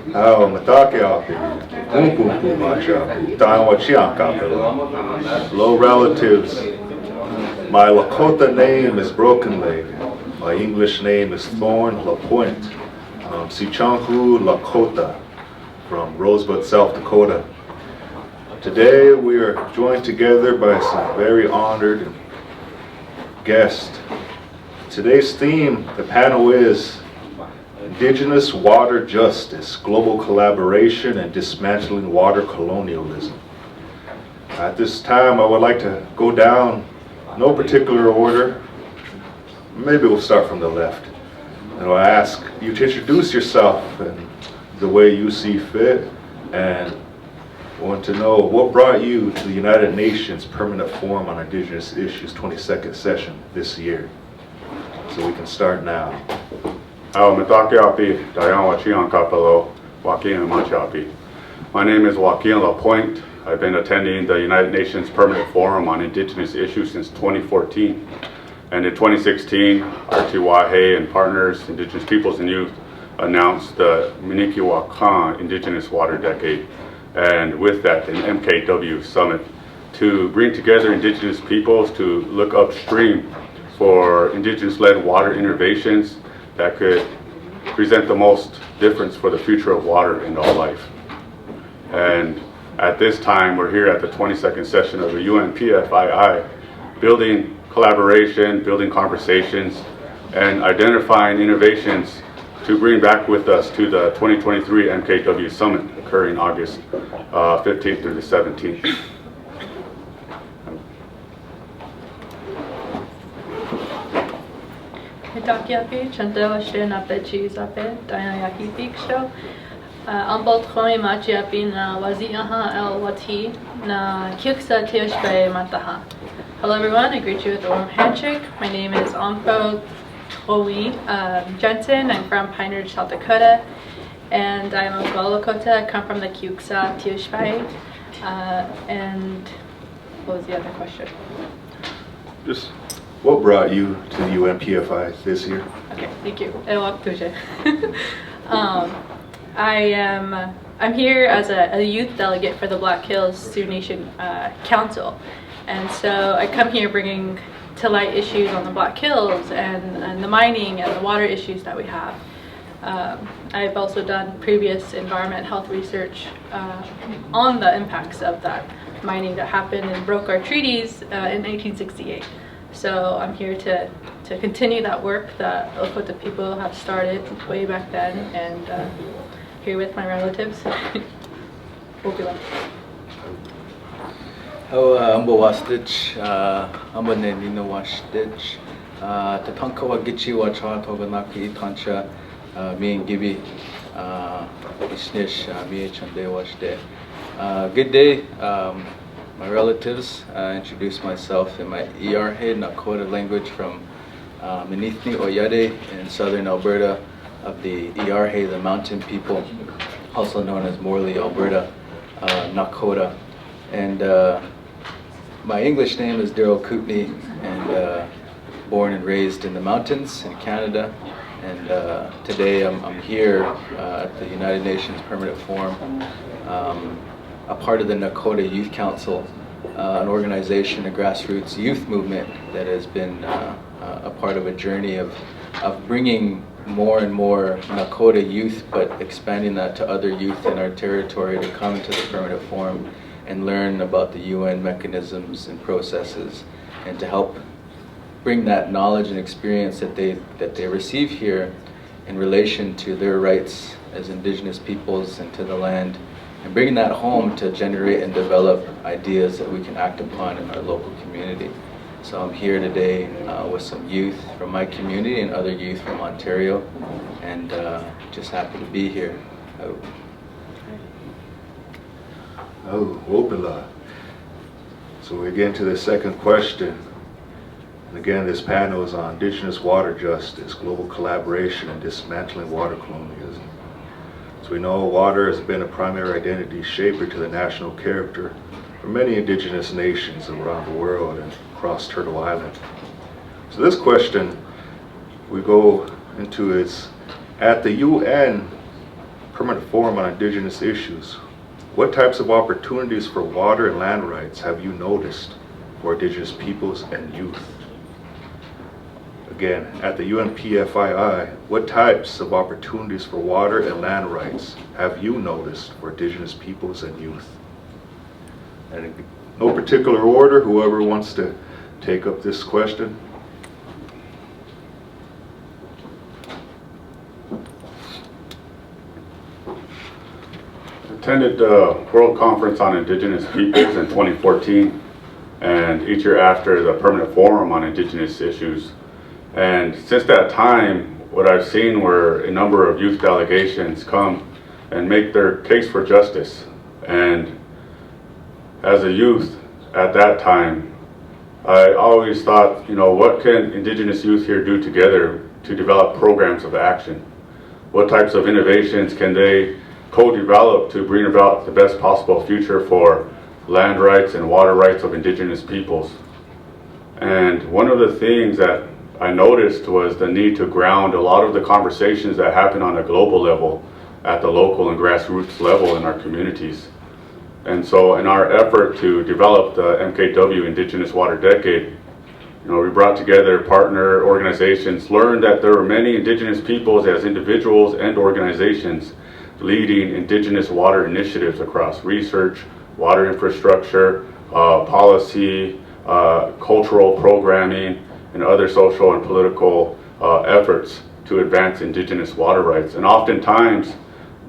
Matakiapi, Umpupu Macha, Hello relatives, my Lakota name is Broken Leg. My English name is Thorne, LaPointe. Sichanhu Lakota from Rosebud, South Dakota. Today we are joined together by some very honored guests. Today's theme, the panel is Indigenous Water Justice, Global Collaboration and Dismantling Water Colonialism. At this time I would like to go down, no particular order. Maybe we'll start from the left. And I'll ask you to introduce yourself in the way you see fit, and I want to know what brought you to the United Nations Permanent Forum on Indigenous Issues 22nd session this year. So we can start now. My name is Wakinyan LaPointe. I've been attending the United Nations Permanent Forum on Indigenous Issues since 2014. And in 2016, RTYA and partners, Indigenous Peoples and Youth, announced the Minikiwakan Indigenous Water Decade. And with that, an MKW summit to bring together Indigenous peoples to look upstream for Indigenous-led water innovations that could present the most difference for the future of water in all life. And at this time, we're here at the 22nd session of the UNPFII, building collaboration, building conversations, and identifying innovations to bring back with us to the 2023 MKW Summit occurring August 15th through the 17th. Hitakiapi, Chandelashre Napechi Zape, Dayaki Piksho, Ambalt Khoi Machiapi na Waziaha El Wati na Kyuksa Tioshbe Mataha. Hello everyone, I greet you with a warm handshake. My name is Anpo Jensen. I'm from Pine Ridge, South Dakota, and I'm a Lakota. I come from the Kyuksa Tioshbe. And what was the other question? Just what brought you to the UNPFI this year? Okay, thank you. I'm here as a youth delegate for the Black Hills Sioux Nation Council, and so I come here bringing to light issues on the Black Hills and the mining and the water issues that we have. I've also done previous environment health research on the impacts of that mining that happened and broke our treaties in 1868. So I'm here to continue that work that Lakota people have started way back then, and here with my relatives. We'll be Ambo Wastich, Ambo Nenino Washtich, Tatanka Wagichi Wacha Toganaki Tancha, me and Gibi, Ishnish, me Chande Washde. Good day, my relatives. Introduce myself in my Iyarhe Nakoda language from Menithni Oyade in southern Alberta of the Iyarhe, the mountain people, also known as Morley, Alberta, Nakoda. And my English name is Daryl Kootenay, and born and raised in the mountains in Canada. And today I'm here at the United Nations Permanent Forum, a part of the Nakoda Youth Council, an organization, a grassroots youth movement that has been a part of a journey of bringing more and more Nakoda youth, but expanding that to other youth in our territory to come to the Permanent Forum and learn about the UN mechanisms and processes, and to help bring that knowledge and experience that they receive here in relation to their rights as Indigenous peoples and to the land, and bringing that home to generate and develop ideas that we can act upon in our local community. So I'm here today with some youth from my community and other youth from Ontario, and just happy to be here. Wopila. So we get into the second question. And again, this panel is on Indigenous water justice, global collaboration, and dismantling water colonialism. So we know water has been a primary identity shaper to the national character for many Indigenous nations around the world and across Turtle Island. So this question we go into is, at the UN Permanent Forum on Indigenous Issues. What types of opportunities for water and land rights have you noticed for Indigenous peoples and youth? Again, at the UNPFII, what types of opportunities for water and land rights have you noticed for Indigenous peoples and youth? And in no particular order, whoever wants to take up this question. Attended the World Conference on Indigenous Peoples in 2014, and each year after the Permanent Forum on Indigenous Issues. And since that time, what I've seen were a number of youth delegations come and make their case for justice. And as a youth at that time, I always thought, you know, what can Indigenous youth here do together to develop programs of action? What types of innovations can they co-develop to bring about the best possible future for land rights and water rights of Indigenous peoples? And one of the things that I noticed was the need to ground a lot of the conversations that happen on a global level at the local and grassroots level in our communities. And so in our effort to develop the MKW Indigenous Water Decade, you know, we brought together partner organizations, learned that there were many Indigenous peoples as individuals and organizations leading Indigenous water initiatives across research, water infrastructure, policy, cultural programming, and other social and political efforts to advance Indigenous water rights. And oftentimes,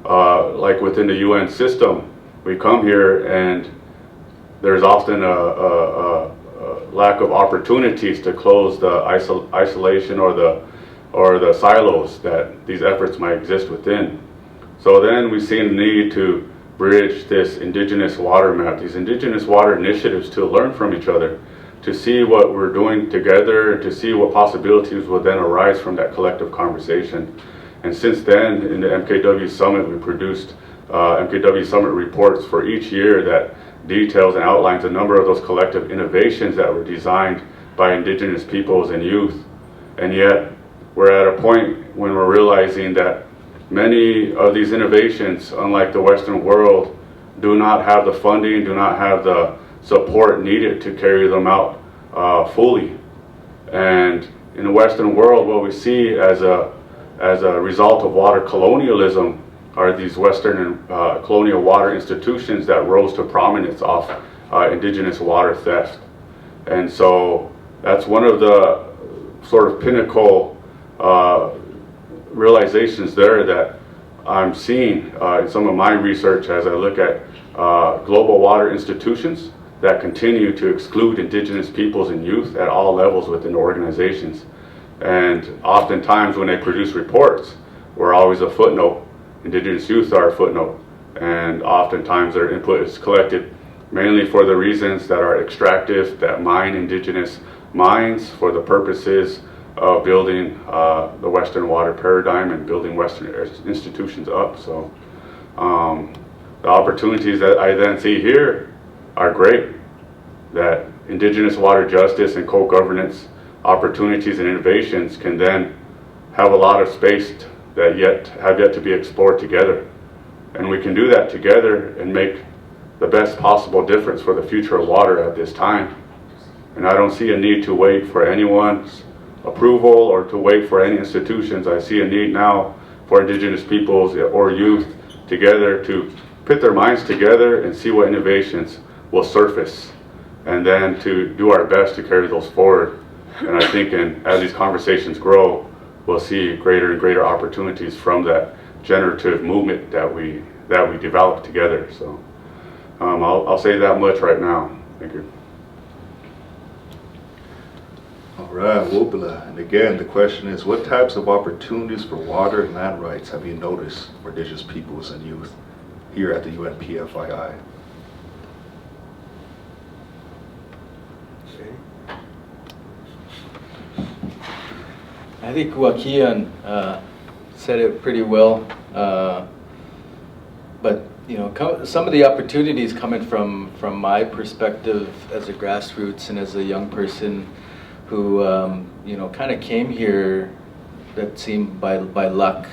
like within the UN system, we come here and there's often a lack of opportunities to close the isolation or the silos that these efforts might exist within. So then we see a need to bridge this Indigenous water map, these Indigenous water initiatives, to learn from each other, to see what we're doing together, to see what possibilities will then arise from that collective conversation. And since then, in the MKW Summit, we produced MKW Summit reports for each year that details and outlines a number of those collective innovations that were designed by Indigenous peoples and youth. And yet, we're at a point when we're realizing that many of these innovations, unlike the Western world, do not have the funding, do not have the support needed to carry them out fully. And in the Western world, what we see as a result of water colonialism are these Western and colonial water institutions that rose to prominence off Indigenous water theft. And so that's one of the sort of pinnacle realizations there that I'm seeing in some of my research as I look at global water institutions that continue to exclude Indigenous peoples and youth at all levels within organizations. And oftentimes when they produce reports, we're always a footnote. Indigenous youth are a footnote. And oftentimes their input is collected mainly for the reasons that are extractive, that mine Indigenous mines for the purposes of building the Western water paradigm and building Western institutions up. So the opportunities that I then see here are great, that Indigenous water justice and co-governance opportunities and innovations can then have a lot of space that have yet to be explored together. And we can do that together and make the best possible difference for the future of water at this time. And I don't see a need to wait for anyone's approval or to wait for any institutions. I see a need now for Indigenous peoples or youth together to put their minds together and see what innovations will surface, and then to do our best to carry those forward. And I think as these conversations grow, we'll see greater and greater opportunities from that generative movement that we develop together. So I'll say that much right now. Thank you. All right, Wopila. And again, the question is, what types of opportunities for water and land rights have you noticed for Indigenous peoples and youth here at the UNPFII? I think Wakinyan said it pretty well, but you know, some of the opportunities coming from my perspective as a grassroots and as a young person who you know, kind of came here that seemed by luck,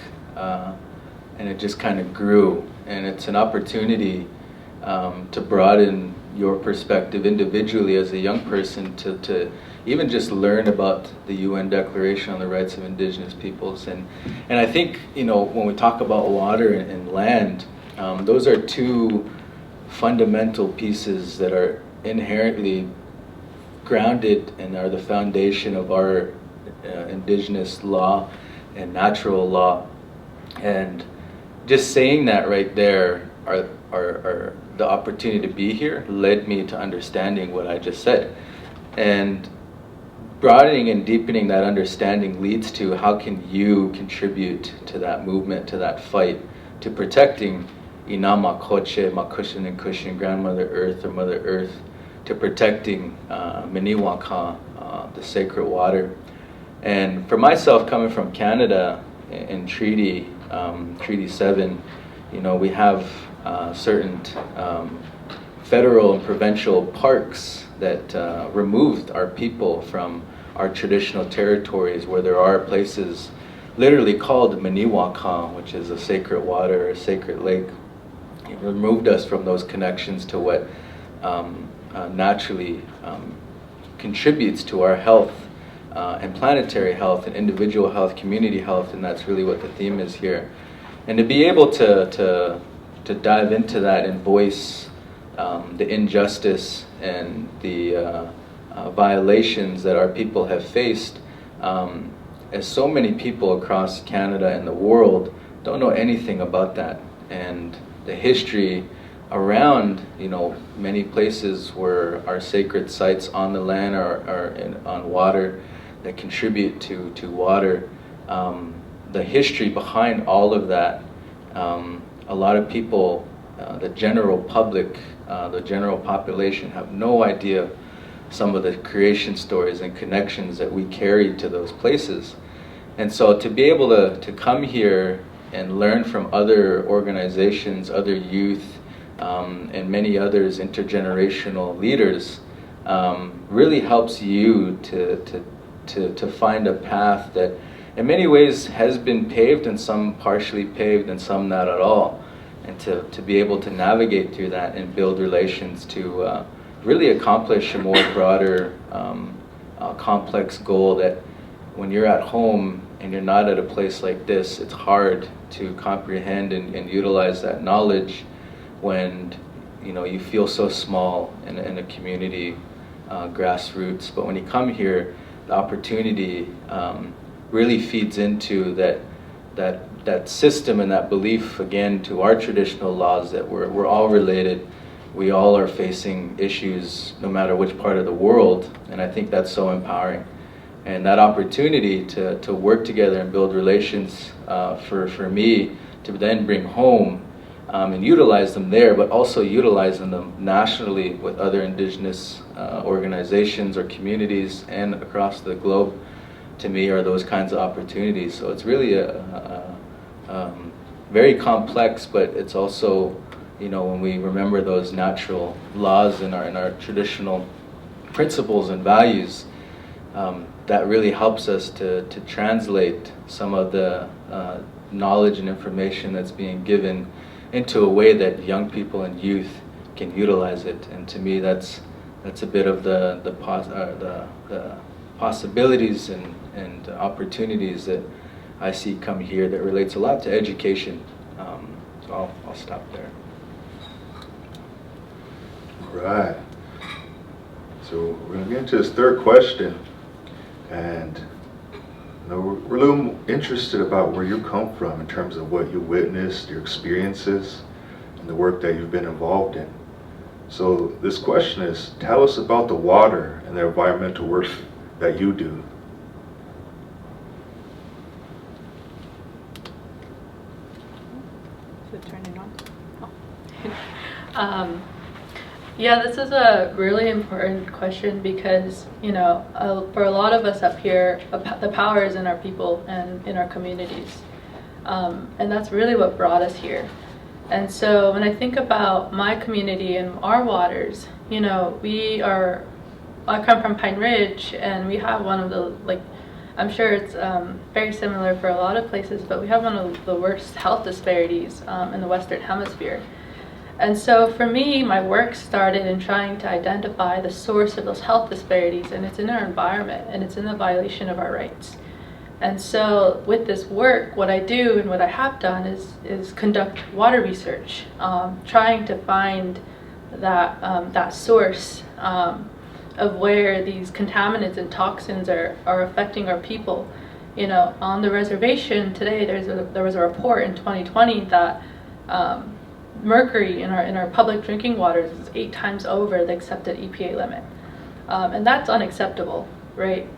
and it just kind of grew. And it's an opportunity to broaden your perspective individually as a young person to even just learn about the UN Declaration on the Rights of Indigenous Peoples. And I think, you know, when we talk about water and land, those are two fundamental pieces that are inherently grounded and are the foundation of our indigenous law and natural law. And just saying that right there, are the opportunity to be here led me to understanding what I just said. And broadening and deepening that understanding leads to how can you contribute to that movement, to that fight, to protecting Inamakoche, Makushin and Kushin, Grandmother Earth or Mother Earth, to protecting Miniwaka, the sacred water. And for myself, coming from Canada in Treaty 7, you know, we have certain federal and provincial parks that removed our people from our traditional territories, where there are places literally called Miniwaka, which is a sacred water, a sacred lake. It removed us from those connections to what naturally contributes to our health and planetary health and individual health, community health, and that's really what the theme is here. And to be able to dive into that and voice the injustice and the violations that our people have faced, as so many people across Canada and the world don't know anything about that. And the history around, you know, many places where our sacred sites on the land are on water that contribute to water, the history behind all of that, a lot of people, the general public, the general population have no idea some of the creation stories and connections that we carry to those places. And so to be able to come here and learn from other organizations, other youth, and many others, intergenerational leaders, really helps you to find a path that in many ways has been paved and some partially paved and some not at all. And to be able to navigate through that and build relations to really accomplish a more broader, complex goal that when you're at home and you're not at a place like this, it's hard to comprehend and utilize that knowledge when, you know, you feel so small in a community, grassroots. But when you come here, the opportunity really feeds into that system and that belief, again, to our traditional laws that we're all related. We all are facing issues no matter which part of the world, and I think that's so empowering. And that opportunity to work together and build relations for me to then bring home and utilize them there, but also utilizing them nationally with other Indigenous organizations or communities and across the globe, to me, are those kinds of opportunities. So it's really a very complex, but it's also, you know, when we remember those natural laws and our traditional principles and values, that really helps us to translate some of the knowledge and information that's being given into a way that young people and youth can utilize it. And to me, that's a bit of the possibilities and opportunities that I see come here that relates a lot to education. So I'll stop there. Right. So we're going to get into this third question, and you know, we're a little interested about where you come from in terms of what you witnessed, your experiences, and the work that you've been involved in. So this question is, tell us about the water and the environmental work that you do. Is it turning on? Oh. Yeah, this is a really important question because, you know, for a lot of us up here, the power is in our people and in our communities. And that's really what brought us here. And so when I think about my community and our waters, you know, I come from Pine Ridge, and we have one of the, I'm sure it's very similar for a lot of places, but we have one of the worst health disparities in the Western Hemisphere. And so for me, my work started in trying to identify the source of those health disparities, and it's in our environment, and it's in the violation of our rights. And so with this work, what I do and what I have done is conduct water research, trying to find that source of where these contaminants and toxins are affecting our people. You know, on the reservation today, there was a report in 2020 that mercury in our public drinking waters is 8 times over the accepted EPA limit, and that's unacceptable, right?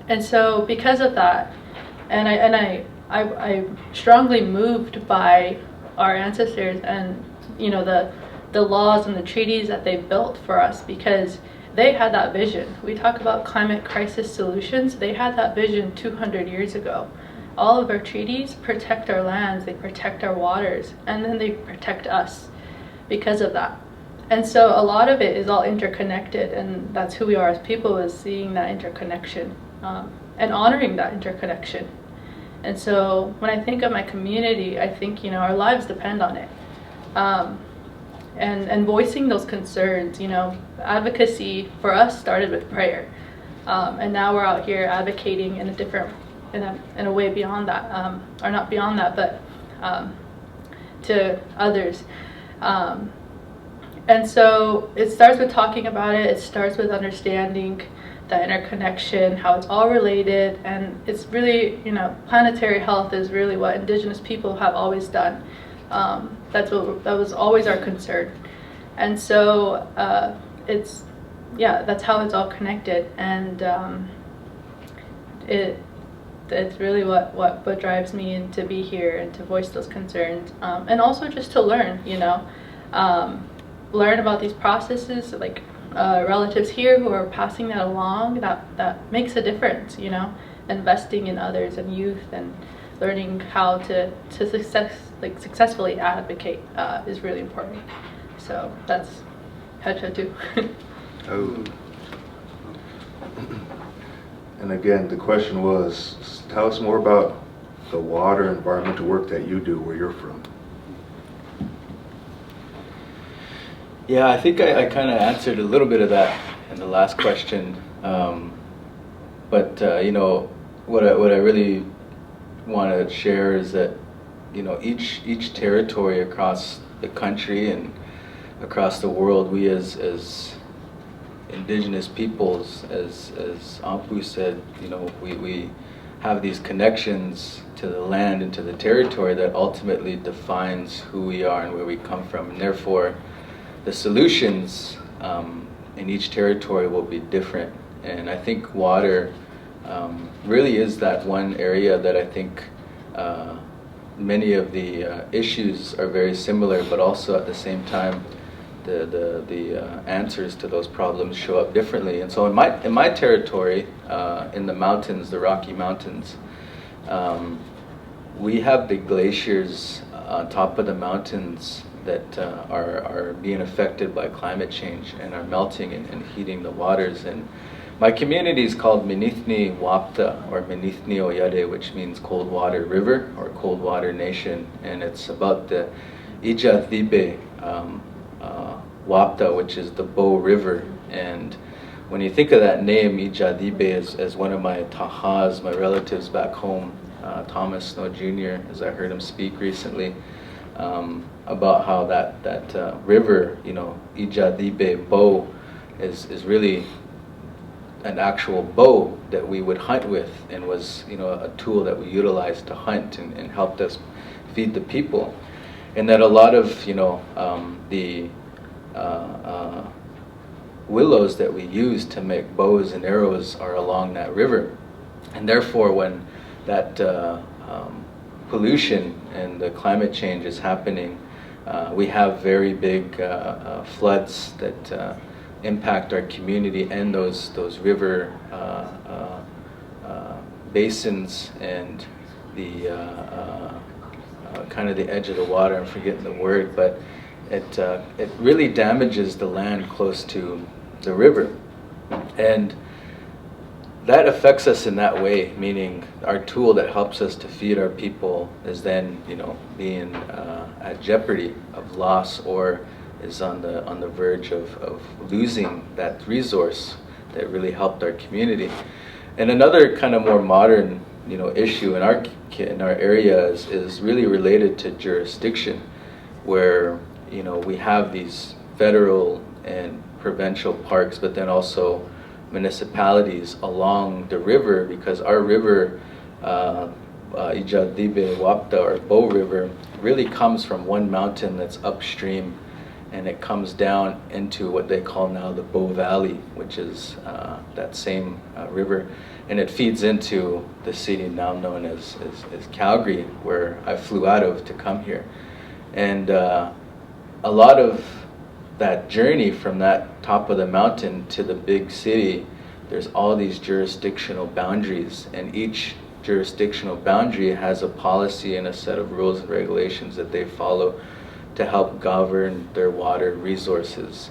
And so because of that, and I strongly moved by our ancestors and, you know, the laws and the treaties that they built for us, because they had that vision. We talk about climate crisis solutions. They had that vision 200 years ago. All of our treaties protect our lands, they protect our waters, and then they protect us because of that. And so a lot of it is all interconnected, and that's who we are as people, is seeing that interconnection and honoring that interconnection. And so when I think of my community, I think, you know, our lives depend on it. And voicing those concerns, you know, advocacy for us started with prayer. And now we're out here advocating in a different, in a way beyond that, or not beyond that, but to others. And so it starts with talking about it. It starts with understanding the interconnection, how it's all related, and it's really, you know, planetary health is really what Indigenous people have always done. That was always our concern. And so it's, yeah, that's how it's all connected. And it's really what drives me to be here and to voice those concerns. And also just to learn, you know, learn about these processes, like relatives here who are passing that along, that makes a difference, you know, investing in others and youth and learning how to successfully advocate is really important. So that's Hacha too. Oh. And again, the question was, tell us more about the water environmental work that you do where you're from. Yeah, I think I kind of answered a little bit of that in the last question. But you know, what I really want to share is that, you know, each territory across the country and across the world, we as Indigenous peoples, as Anpo said, you know, we have these connections to the land and to the territory that ultimately defines who we are and where we come from, and therefore the solutions in each territory will be different. And I think water really is that one area that I think many of the issues are very similar, but also at the same time the answers to those problems show up differently. And so in my territory, in the mountains, the Rocky Mountains, we have the glaciers on top of the mountains that are being affected by climate change and are melting and heating the waters. And my community is called Minithni Wapta, or Minithni Oyade, which means cold water river or cold water nation. And it's about the Ijathibe Wapta, which is the Bow River. And when you think of that name, Ijathibe, as one of my tahas, my relatives back home, Thomas Snow Jr., as I heard him speak recently, about how that river, you know, Ijathibe bow, is really an actual bow that we would hunt with, and was, you know, a tool that we utilized to hunt and helped us feed the people. And that a lot of, you know, the willows that we use to make bows and arrows are along that river. And therefore, when that pollution and the climate change is happening, we have very big floods that impact our community and those river basins and the kind of the edge of the water. I'm forgetting the word, but it really damages the land close to the river. And that affects us in that way, meaning our tool that helps us to feed our people is then, being at jeopardy of loss, or is on the verge of losing that resource that really helped our community. And another kind of more modern, issue in our area is really related to jurisdiction, where we have these federal and provincial parks, but then also municipalities along the river, because our river, Ijadibe Wapta, or Bow River, really comes from one mountain that's upstream, and it comes down into what they call now the Bow Valley, which is that same river, and it feeds into the city now known as Calgary, where I flew out of to come here. And a lot of that journey from that top of the mountain to the big city, there's all these jurisdictional boundaries, and each jurisdictional boundary has a policy and a set of rules and regulations that they follow to help govern their water resources.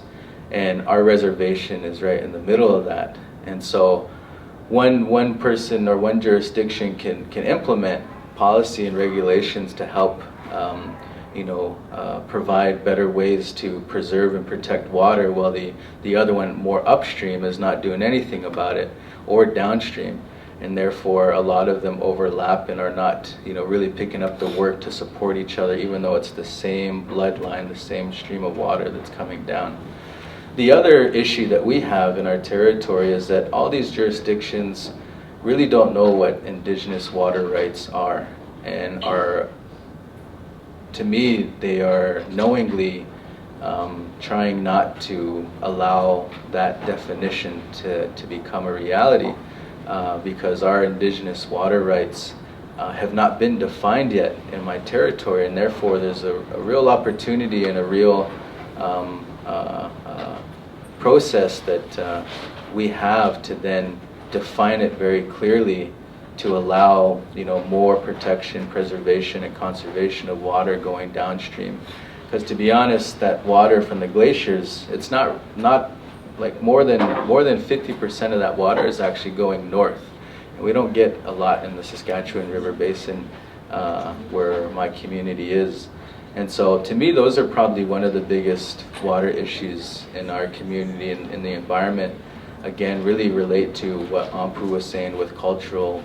And our reservation is right in the middle of that. And so one person or one jurisdiction can implement policy and regulations to help provide better ways to preserve and protect water, while the other one more upstream is not doing anything about it, or downstream. And therefore a lot of them overlap and are not really picking up the work to support each other, even though it's the same bloodline, the same stream of water that's coming down. The other issue that we have in our territory is that all these jurisdictions really don't know what Indigenous water rights are, and to me, they are knowingly trying not to allow that definition to become a reality, because our Indigenous water rights have not been defined yet in my territory, and therefore there's a real opportunity and a real process that we have to then define it very clearly, to allow more protection, preservation, and conservation of water going downstream. Because to be honest, that water from the glaciers, it's not like more than 50% of that water is actually going north, and we don't get a lot in the Saskatchewan River Basin, where my community is. And so to me, those are probably one of the biggest water issues in our community and in the environment. Again, really relate to what Anpo was saying with cultural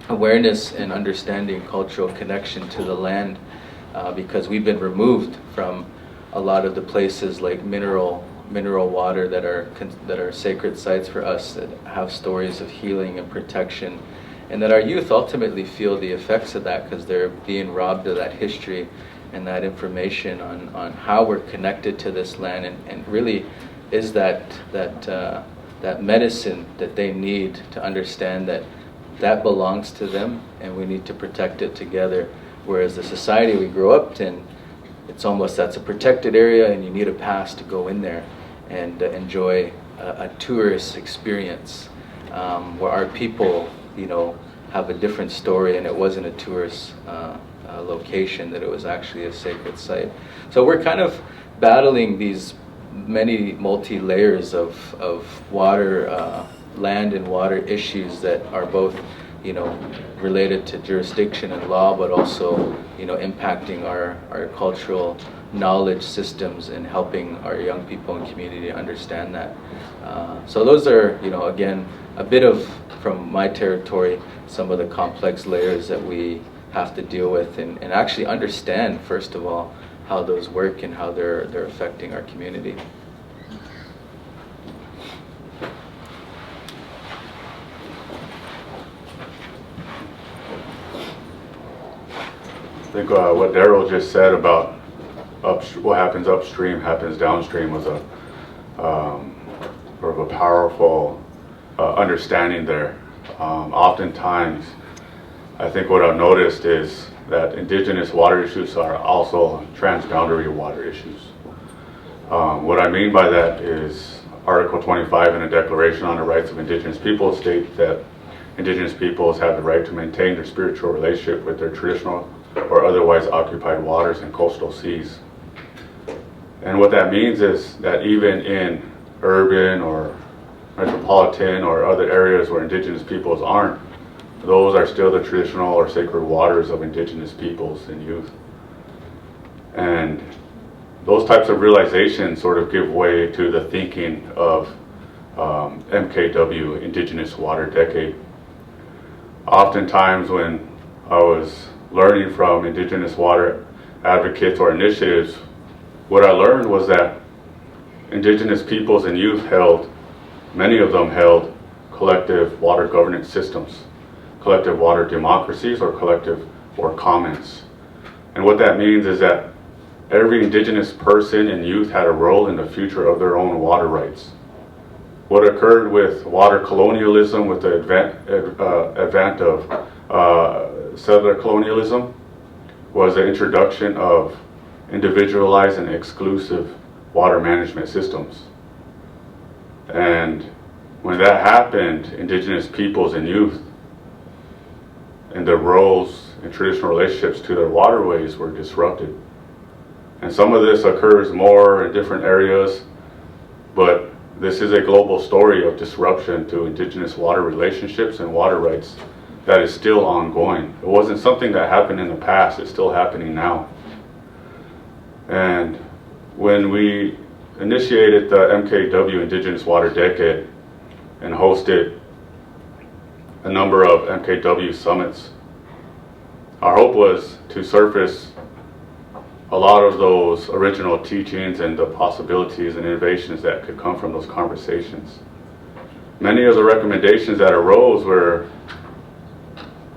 awareness and understanding cultural connection to the land, because we've been removed from a lot of the places like mineral water that are sacred sites for us, that have stories of healing and protection, and that our youth ultimately feel the effects of that, because they're being robbed of that history and that information on how we're connected to this land, and really is that medicine that they need to understand that belongs to them, and we need to protect it together. Whereas the society we grew up in, it's almost that's a protected area, and you need a pass to go in there and enjoy a tourist experience, where our people, have a different story, and it wasn't a tourist location, that it was actually a sacred site. So we're kind of battling these many multi-layers of water, land and water issues that are both, related to jurisdiction and law, but also, impacting our cultural knowledge systems and helping our young people and community understand that. So those are, again, a bit of, from my territory, some of the complex layers that we have to deal with and actually understand, first of all, how those work and how they're affecting our community. I think what Daryl just said about what happens upstream happens downstream was a sort of a powerful understanding there. Oftentimes, I think what I've noticed is that Indigenous water issues are also transboundary water issues. What I mean by that is Article 25 in the Declaration on the Rights of Indigenous Peoples states that Indigenous peoples have the right to maintain their spiritual relationship with their traditional or otherwise occupied waters and coastal seas. And what that means is that even in urban or metropolitan or other areas where indigenous peoples aren't, those are still the traditional or sacred waters of indigenous peoples and youth. And those types of realizations sort of give way to the thinking of MKW, Indigenous Water Decade. Oftentimes when I was learning from indigenous water advocates or initiatives, what I learned was that indigenous peoples and youth many of them held collective water governance systems, collective water democracies, or collective or commons. And what that means is that every indigenous person and youth had a role in the future of their own water rights. What occurred with water colonialism, with the advent of settler colonialism, was the introduction of individualized and exclusive water management systems. And when that happened, indigenous peoples and youth and their roles and traditional relationships to their waterways were disrupted. And some of this occurs more in different areas, but this is a global story of disruption to indigenous water relationships and water rights that is still ongoing. It wasn't something that happened in the past, it's still happening now. And when we initiated the MKW Indigenous Water Decade and hosted a number of MKW summits, our hope was to surface a lot of those original teachings and the possibilities and innovations that could come from those conversations. Many of the recommendations that arose were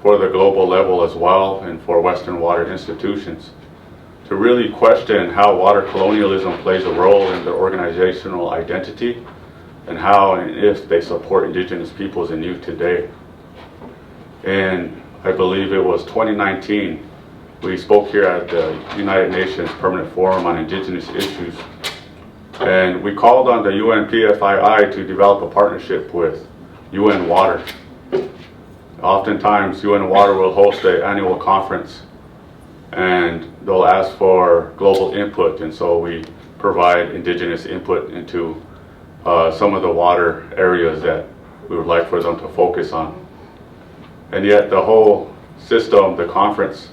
for the global level as well, and for Western water institutions, to really question how water colonialism plays a role in their organizational identity and how and if they support indigenous peoples and youth today. And I believe it was 2019, we spoke here at the United Nations Permanent Forum on Indigenous Issues, and we called on the UNPFII to develop a partnership with UN Water. Oftentimes UN Water will host an annual conference and they'll ask for global input, and so we provide indigenous input into some of the water areas that we would like for them to focus on. And yet the whole system, the conference,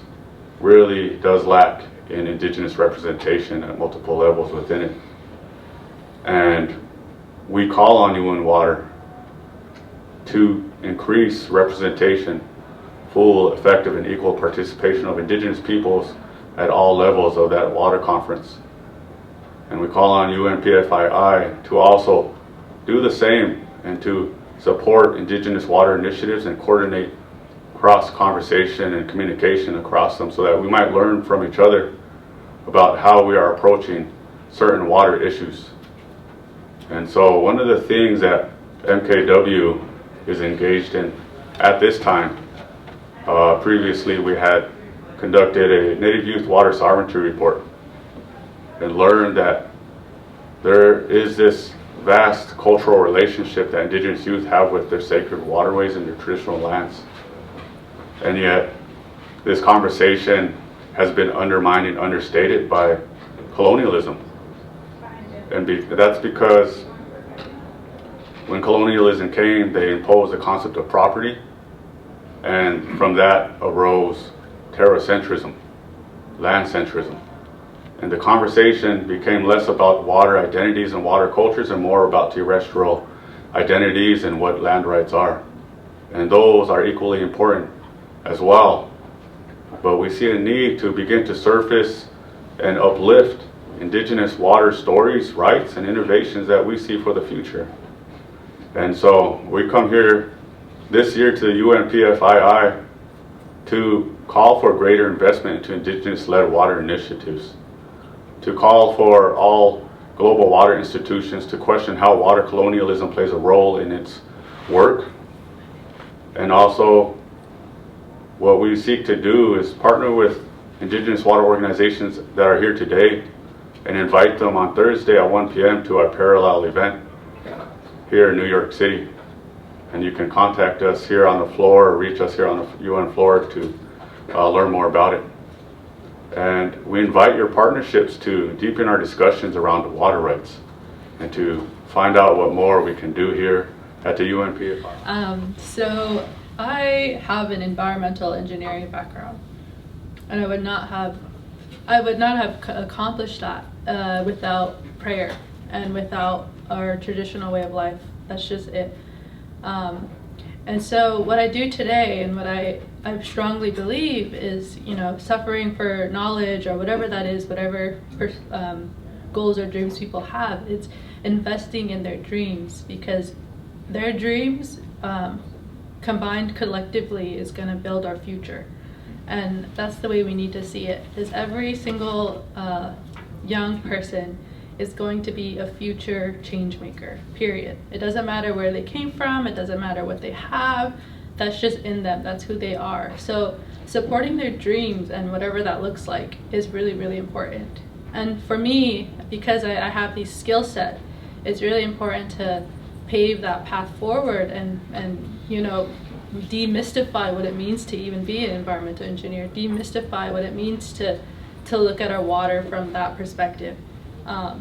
really does lack in indigenous representation at multiple levels within it. And we call on UN Water to increase representation, full, effective, and equal participation of indigenous peoples at all levels of that water conference. And we call on UNPFII to also do the same and to support indigenous water initiatives and coordinate cross conversation and communication across them so that we might learn from each other about how we are approaching certain water issues. And so one of the things that MKW is engaged in at this time, previously we had conducted a Native Youth Water Sovereignty report and learned that there is this vast cultural relationship that indigenous youth have with their sacred waterways and their traditional lands. And yet this conversation has been undermined and understated by colonialism. And that's because when colonialism came, they imposed the concept of property, and from that arose terracentrism, land-centrism. And the conversation became less about water identities and water cultures and more about terrestrial identities and what land rights are. And those are equally important as well. But we see a need to begin to surface and uplift indigenous water stories, rights, and innovations that we see for the future. And so we come here this year to the UNPFII to call for greater investment into indigenous-led water initiatives, to call for all global water institutions to question how water colonialism plays a role in its work. And also what we seek to do is partner with indigenous water organizations that are here today and invite them on Thursday at 1 p.m. to our parallel event here in New York City. And you can contact us here on the floor or reach us here on the UN floor to learn more about it. And we invite your partnerships to deepen our discussions around water rights and to find out what more we can do here At the UNPFII. So I have an environmental engineering background, and I would not have accomplished that without prayer and without our traditional way of life. That's just it. And so what I do today and what I strongly believe is, suffering for knowledge or whatever that is, whatever goals or dreams people have, it's investing in their dreams, because their dreams combined collectively is going to build our future. And that's the way we need to see it, is every single young person is going to be a future change maker, period. It doesn't matter where they came from, it doesn't matter what they have, that's just in them, that's who they are. So supporting their dreams and whatever that looks like is really, really important. And for me, because I have these skill set, it's really important to pave that path forward and demystify what it means to even be an environmental engineer, demystify what it means to look at our water from that perspective.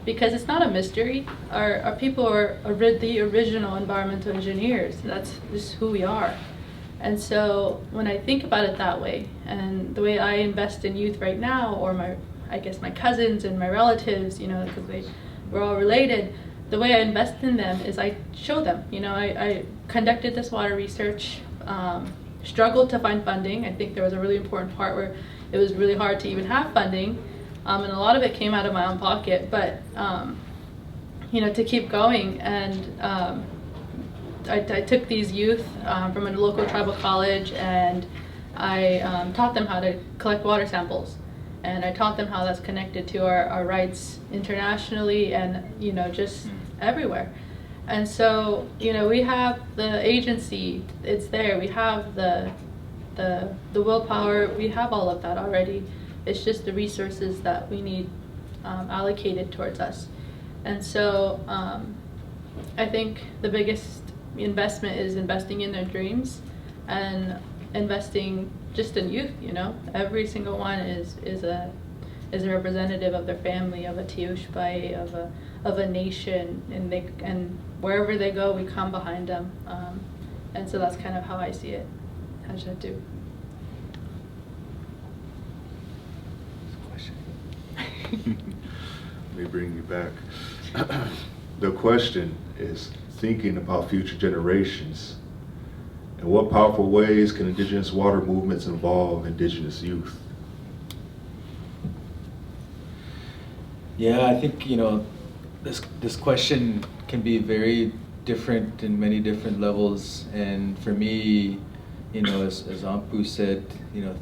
Because it's not a mystery. Our people are the original environmental engineers. That's just who we are. And so when I think about it that way, and the way I invest in youth right now, or my cousins and my relatives, because we're all related, the way I invest in them is I show them. I conducted this water research, struggled to find funding. I think there was a really important part where it was really hard to even have funding. And a lot of it came out of my own pocket, but to keep going. And I took these youth from a local tribal college, and I taught them how to collect water samples, and I taught them how that's connected to our rights internationally and just everywhere. And so we have the agency, it's there. We have the willpower. We have all of that already. It's just the resources that we need allocated towards us. And so I think the biggest investment is investing in their dreams and investing just in youth. Every single one is a representative of their family, of a Tiushbai, of a nation, and wherever they go, we come behind them. And so that's kind of how I see it. How should I do? Let me bring you back. The question is thinking about future generations. In what powerful ways can Indigenous water movements involve Indigenous youth? Yeah, I think this question can be very different in many different levels, and for me, as Anpo said,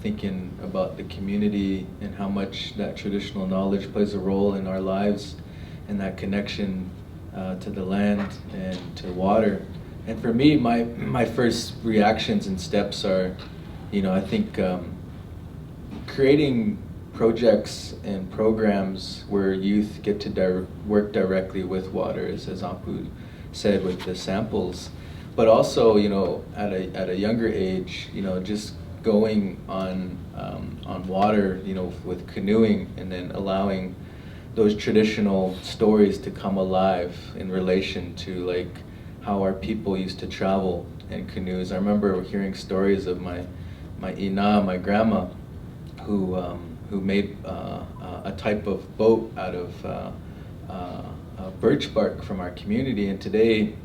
thinking about the community and how much that traditional knowledge plays a role in our lives, and that connection to the land and to water. And for me, my first reactions and steps are, I think creating projects and programs where youth get to work directly with water, as Anpo said, with the samples. But also, at a younger age, just going on water, with canoeing, and then allowing those traditional stories to come alive in relation to like how our people used to travel in canoes. I remember hearing stories of my ina, my grandma, who made a type of boat out of birch bark from our community, and today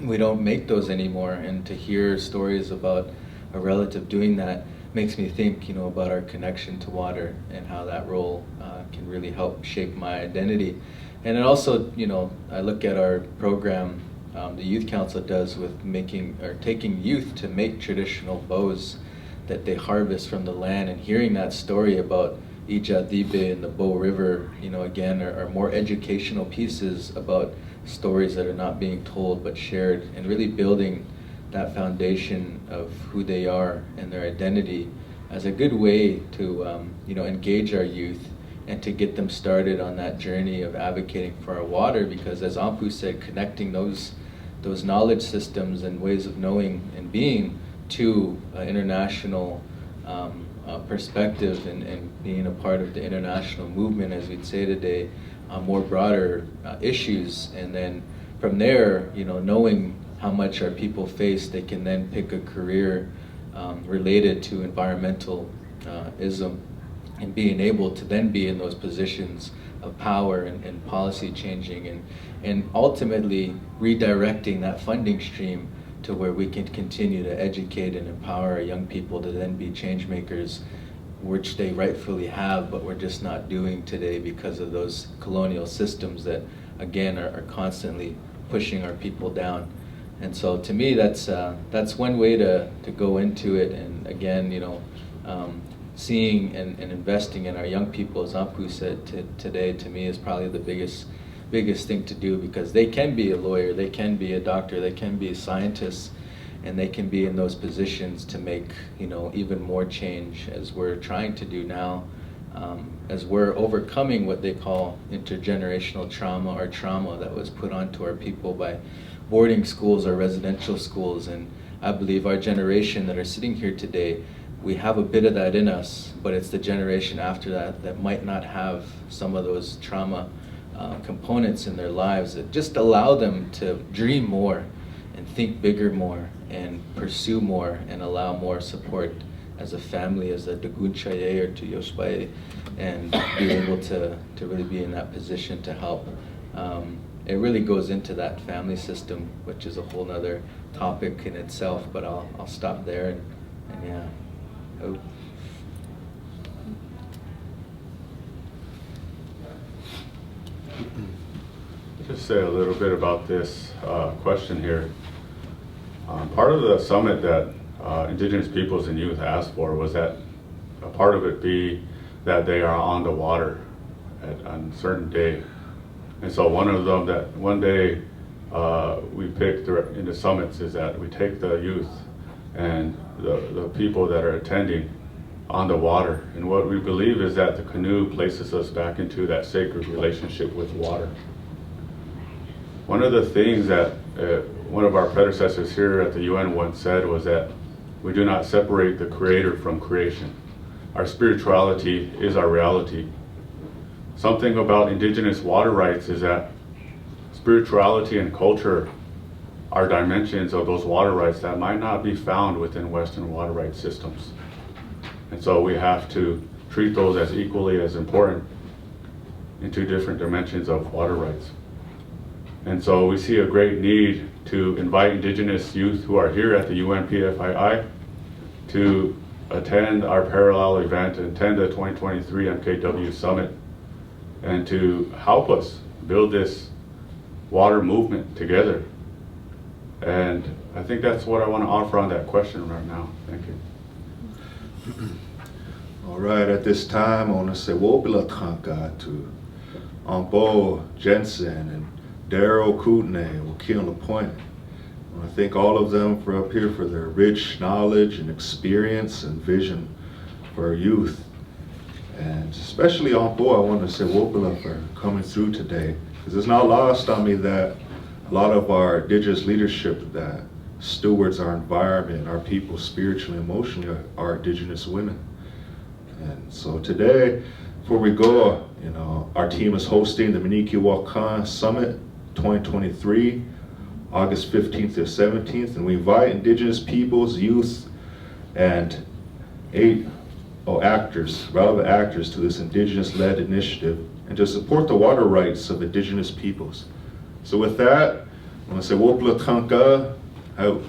we don't make those anymore. And to hear stories about a relative doing that makes me think, about our connection to water and how that role can really help shape my identity. And it also, I look at our program the Youth Council does with taking youth to make traditional bows that they harvest from the land, and hearing that story about Ija Dibe and the Bow River, again, are more educational pieces about stories that are not being told but shared, and really building that foundation of who they are and their identity as a good way to engage our youth and to get them started on that journey of advocating for our water. Because as Anpo said, connecting those knowledge systems and ways of knowing and being to international perspective, and being a part of the international movement, as we'd say today, on more broader issues. And then from there, knowing how much our people face, they can then pick a career related to environmentalism, and being able to then be in those positions of power and policy changing, and ultimately redirecting that funding stream to where we can continue to educate and empower our young people to then be change makers, which they rightfully have, but we're just not doing today because of those colonial systems that, again, are constantly pushing our people down. And so to me, that's one way to go into it. And again, seeing and investing in our young people, as Anpo said today, to me is probably the biggest thing to do, because they can be a lawyer, they can be a doctor, they can be scientists, and they can be in those positions to make even more change, as we're trying to do now, as we're overcoming what they call intergenerational trauma, or trauma that was put onto our people by boarding schools or residential schools. And I believe our generation that are sitting here today, we have a bit of that in us, but it's the generation after that might not have some of those trauma components in their lives that just allow them to dream more and think bigger more and pursue more and allow more support as a family, as a Dagunchaye or to Yoshbaye, and be able to really be in that position to help. It really goes into that family system, which is a whole nother topic in itself, but I'll stop there and yeah. Oh. Just say a little bit about this question here. Part of the summit that Indigenous peoples and youth asked for was that a part of it be that they are on the water on a certain day. And so one of them that one day we picked in the summits is that we take the youth and the people that are attending on the water. And what we believe is that the canoe places us back into that sacred relationship with water. One of the things that one of our predecessors here at the UN once said was that we do not separate the creator from creation. Our spirituality is our reality. Something about Indigenous water rights is that spirituality and culture are dimensions of those water rights that might not be found within Western water rights systems. And so we have to treat those as equally as important in two different dimensions of water rights. And so we see a great need to invite Indigenous youth who are here at the UNPFII to attend our parallel event and attend the 2023 MKW Summit, and to help us build this water movement together. And I think that's what I want to offer on that question right now. Thank you. All right, at this time, I want to say Wobila Tanka to Anpo, Jensen, and Daryl, Kootenay, Wakinyan, LaPointe. I want to thank all of them for up here for their rich knowledge and experience and vision for our youth. And especially Anpo, I want to say Wobila for coming through today, because it's not lost on me that a lot of our Indigenous leadership that stewards our environment, our people spiritually, emotionally, are Indigenous women. And so today, before we go, our team is hosting the Wakinyan Summit 2023, August 15th to 17th, and we invite Indigenous peoples, youth, and relevant actors to this Indigenous-led initiative, and to support the water rights of Indigenous peoples. So with that, I want to say Wopla Tanka out.